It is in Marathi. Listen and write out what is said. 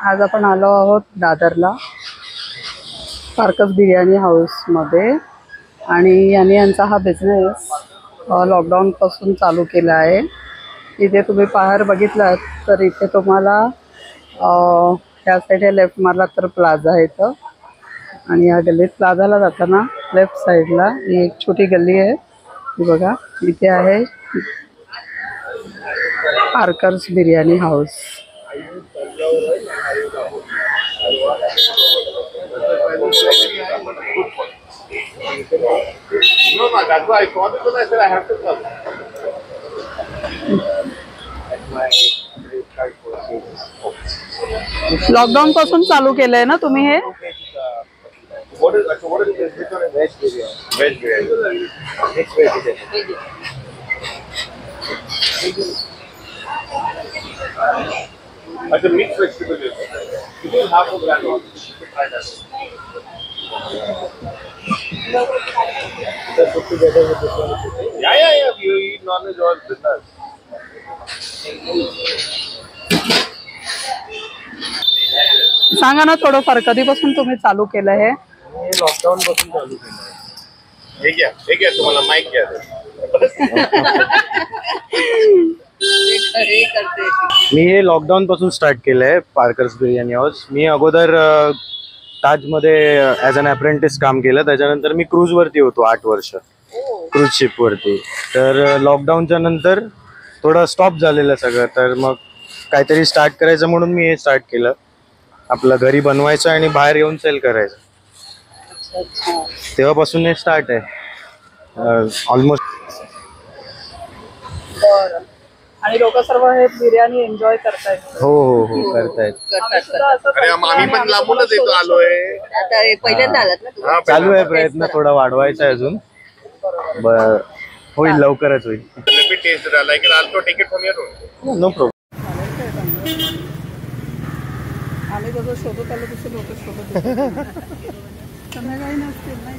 आज आपण आलो आहोत दादरला पार्कस बिर्याणी हाऊसमध्ये आणि यांचा हा बिझनेस लॉकडाऊनपासून चालू केला आहे। इथे तुम्ही बाहेर बघितलात तर इथे तुम्हाला या साईडला लेफ्ट मारला तर प्लाझा आहे इथं आणि या गल्लीत प्लाझाला जाताना लेफ्ट साईडला एक छोटी गल्ली आहे ती बघा, इथे आहे पार्कस बिर्याणी हाऊस। लॉकडाऊन पासून चालू केलंय ना तुम्ही हे? अच्छा mix vegetable is half a gram. Just put together with this one. Yeah. You eat non-veg or business. सांगा ना थोडंफार कधीपासून तुम्ही चालू केलं हे? लॉकडाऊन पासून चालू केलं। हे घ्या तुम्हाला माईक घ्या। मी हे लॉकडाऊन पासून स्टार्ट केलंय पार्कस बिर्याणी हाऊस। मी अगोदर ताजमध्ये ॲज अन अप्रेंटिस काम केलं, त्याच्यानंतर मी क्रूजवरती होतो 8 वर्ष क्रूज शिपवरती। तर लॉकडाऊनच्या नंतर थोडं स्टॉप झालेलं सगळं, तर मग काहीतरी स्टार्ट करायचं म्हणून मी हे स्टार्ट केलं। आपलं घरी बनवायचं आणि बाहेर येऊन सेल करायचं, तेव्हापासून हे स्टार्ट आहे ऑलमोस्ट। आणि लोक सर्व हे बिर्याणी एन्जॉय करतायत? हो करतायत। अरे आम्ही पण लांबूनच येतो आलोय। आता पहिल्यांदा आलात ना? चालू आहे प्रयत्न, थोडा वाढवायचा आहे अजून, होईल लवकरच होईल। Let me taste it. I like it. I'll take it from here only. No problem. आम्ही जसं शोधत आलो तसे लोक शोधत होते। संध्याकाळी नसतील ना?